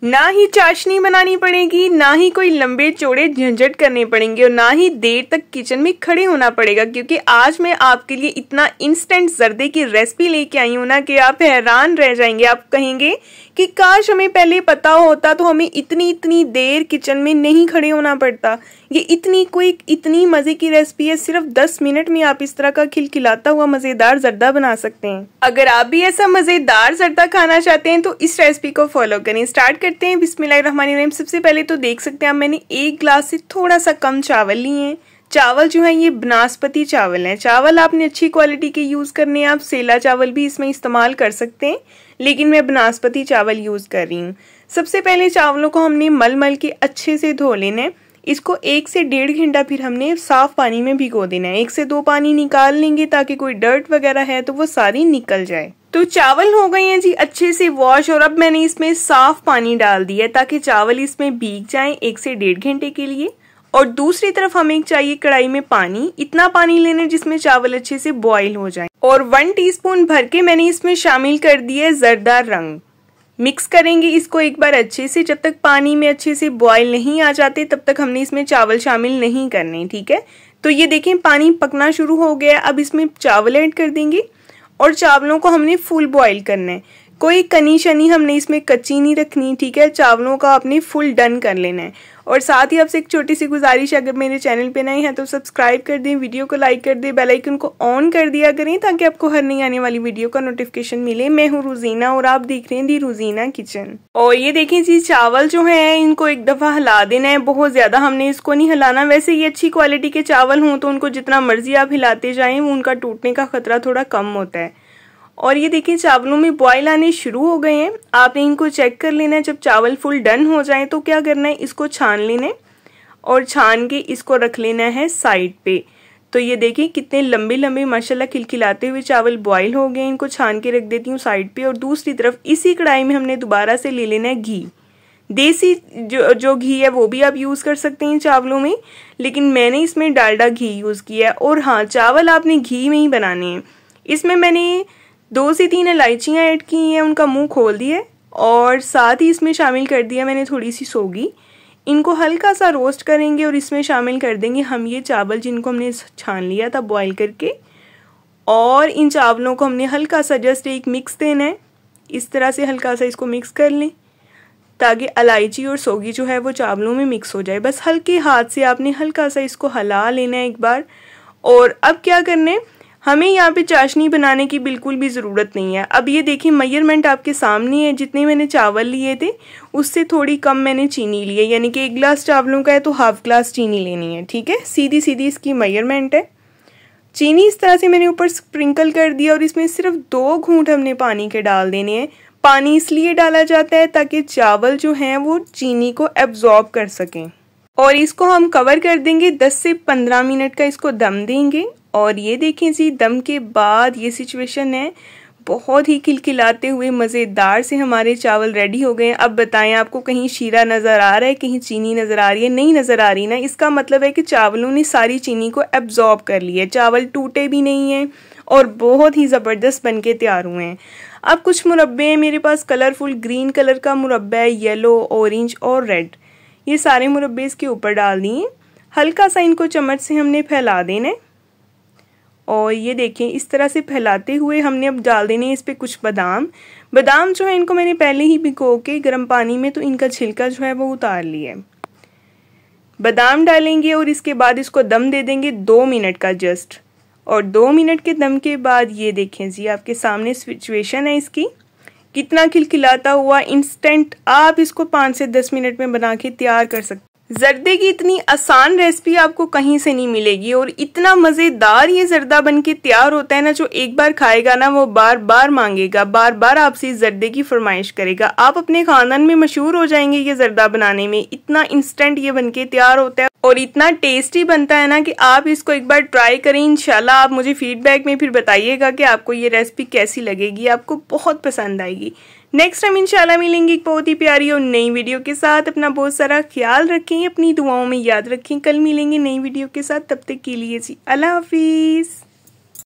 ना ही चाशनी बनानी पड़ेगी, ना ही कोई लंबे चौड़े झंझट करने पड़ेंगे और ना ही देर तक किचन में खड़े होना पड़ेगा, क्योंकि आज मैं आपके लिए इतना इंस्टेंट जर्दे की रेसिपी लेके आई हूं ना कि आप हैरान रह जाएंगे। आप कहेंगे कि काश हमें पहले पता होता तो हमें इतनी देर किचन में नहीं खड़े होना पड़ता। ये इतनी क्विक, इतनी मजे की रेसिपी है, सिर्फ 10 मिनट में आप इस तरह का खिलखिलाता हुआ मजेदार जर्दा बना सकते हैं। अगर आप भी ऐसा मजेदार जर्दा खाना चाहते हैं तो इस रेसिपी को फॉलो करें। स्टार्ट करते हैं। बिस्मिल्लाहिर्रहमानिर्रहीम। सबसे पहले तो देख सकते हैं आप, मैंने 1 गिलास से थोड़ा सा कम चावल लिए हैं। चावल जो है ये बनास्पति चावल है। चावल आपने अच्छी क्वालिटी के यूज करने हैं। आप सेला चावल भी इसमें इस्तेमाल कर सकते हैं, लेकिन मैं बनास्पति चावल यूज कर रही हूँ। सबसे पहले चावलों को हमने मल के अच्छे से धो लेना है। इसको 1 से 1.5 घंटा फिर हमने साफ पानी में भिगो देना है। 1 से 2 पानी निकाल लेंगे ताकि कोई डर्ट वगैरह है तो वो सारी निकल जाए। तो चावल हो गए हैं जी अच्छे से वॉश, और अब मैंने इसमें साफ पानी डाल दिया है ताकि चावल इसमें भीग जाएं 1 से 1.5 घंटे के लिए। और दूसरी तरफ हमें चाहिए कढ़ाई में पानी। इतना पानी लेना जिसमें चावल अच्छे से बॉईल हो जाए, और 1 टीस्पून भर के मैंने इसमें शामिल कर दिया है जर्दा रंग। मिक्स करेंगे इसको एक बार अच्छे से। जब तक पानी में अच्छे से बॉईल नहीं आ जाते तब तक हमने इसमें चावल शामिल नहीं करने, ठीक है। तो ये देखें पानी पकना शुरू हो गया। अब इसमें चावल ऐड कर देंगे और चावलों को हमने फुल बॉईल करना है। कोई कनी शनी हमने इसमें कच्ची नहीं रखनी, ठीक है। चावलों का आपने फुल डन कर लेना है। और साथ ही आपसे एक छोटी सी गुजारिश है, अगर मेरे चैनल पे नए हैं तो सब्सक्राइब कर दें, वीडियो को लाइक कर दें, बेल आइकन को ऑन कर दिया करें ताकि आपको हर नई आने वाली वीडियो का नोटिफिकेशन मिले। मैं हूँ रुजीना और आप देख रहे हैं दी रुजीना किचन। और ये देखिए जी चावल जो है इनको एक दफा हिला देना है। बहुत ज्यादा हमने इसको नहीं हिलाना। वैसे ये अच्छी क्वालिटी के चावल हों तो उनको जितना मर्जी आप हिलाते जाएं वो उनका टूटने का खतरा थोड़ा कम होता है। और ये देखिए चावलों में बॉईल आने शुरू हो गए हैं। आपने इनको चेक कर लेना है। जब चावल फुल डन हो जाए तो क्या करना है, इसको छान लेना है और छान के इसको रख लेना है साइड पे। तो ये देखिए कितने लंबे लंबे माशाल्लाह खिलखिलाते हुए चावल बॉईल हो गए। इनको छान के रख देती हूँ साइड पे। और दूसरी तरफ इसी कढ़ाई में हमने दोबारा से ले लेना है घी। देसी जो घी है वो भी आप यूज कर सकते हैं चावलों में, लेकिन मैंने इसमें डालडा घी यूज किया है। और हाँ, चावल आपने घी में ही बनाने हैं। इसमें मैंने 2 से 3 इलायचियाँ ऐड की हैं, उनका मुंह खोल दिया और साथ ही इसमें शामिल कर दिया मैंने थोड़ी सी सौगी। इनको हल्का सा रोस्ट करेंगे और इसमें शामिल कर देंगे हम ये चावल जिनको हमने छान लिया था बॉईल करके। और इन चावलों को हमने हल्का सा जस्ट एक मिक्स देना है। इस तरह से हल्का सा इसको मिक्स कर लें ताकि इलायची और सौगी जो है वो चावलों में मिक्स हो जाए। बस हल्के हाथ से आपने हल्का सा इसको हिला लेना है एक बार। और अब क्या करना है, हमें यहाँ पे चाशनी बनाने की बिल्कुल भी ज़रूरत नहीं है। अब ये देखिए मेजरमेंट आपके सामने है। जितने मैंने चावल लिए थे उससे थोड़ी कम मैंने चीनी ली है, यानी कि 1 गिलास चावलों का है तो ½ गिलास चीनी लेनी है, ठीक है। सीधी सीधी इसकी मेजरमेंट है। चीनी इस तरह से मैंने ऊपर स्प्रिंकल कर दिया और इसमें सिर्फ 2 घूंट हमने पानी के डाल देने हैं। पानी इसलिए डाला जाता है ताकि चावल जो हैं वो चीनी को एब्जॉर्ब कर सकें। और इसको हम कवर कर देंगे। 10 से 15 मिनट का इसको दम देंगे। और ये देखें जी दम के बाद ये सिचुएशन है। बहुत ही खिलखिलाते हुए मज़ेदार से हमारे चावल रेडी हो गए हैं। अब बताएं आपको कहीं शीरा नज़र आ रहा है, कहीं चीनी नज़र आ रही है? नहीं नज़र आ रही ना। इसका मतलब है कि चावलों ने सारी चीनी को एब्जॉर्ब कर लिया है। चावल टूटे भी नहीं हैं और बहुत ही ज़बरदस्त बन के तैयार हुए हैं। अब कुछ मुरब्बे हैं मेरे पास। कलरफुल ग्रीन कलर का मुरब्बा है, येलो, ऑरेंज और रेड। ये सारे मुरब्बे इसके ऊपर डाल दिए। हल्का सा इनको चम्मच से हमने फैला देना है। और ये देखें इस तरह से फैलाते हुए हमने अब डाल देने इस पे कुछ बादाम। बादाम जो है इनको मैंने पहले ही भिगो के गर्म पानी में तो इनका छिलका जो है वो उतार लिया है। बादाम डालेंगे और इसके बाद इसको दम दे देंगे 2 मिनट का जस्ट। और 2 मिनट के दम के बाद ये देखें जी आपके सामने सिचुएशन है इसकी। कितना खिलखिलाता हुआ इंस्टेंट। आप इसको 5 से 10 मिनट में बना के तैयार कर सकते। जर्दे की इतनी आसान रेसिपी आपको कहीं से नहीं मिलेगी। और इतना मज़ेदार ये जर्दा बन के तैयार होता है ना, जो एक बार खाएगा ना वो बार बार मांगेगा, बार बार आपसे इस जर्दे की फरमाइश करेगा। आप अपने खानदान में मशहूर हो जाएंगे ये जर्दा बनाने में। इतना इंस्टेंट ये बन के तैयार होता है और इतना टेस्टी बनता है ना कि आप इसको एक बार ट्राई करें। इंशाल्लाह आप मुझे फीडबैक में फिर बताइएगा कि आपको ये रेसिपी कैसी लगेगी। आपको बहुत पसंद आएगी। नेक्स्ट टाइम इंशाल्लाह मिलेंगे एक बहुत ही प्यारी और नई वीडियो के साथ। अपना बहुत सारा ख्याल रखें, अपनी दुआओं में याद रखें। कल मिलेंगे नई वीडियो के साथ। तब तक के लिए जी अल्लाह हाफिज़।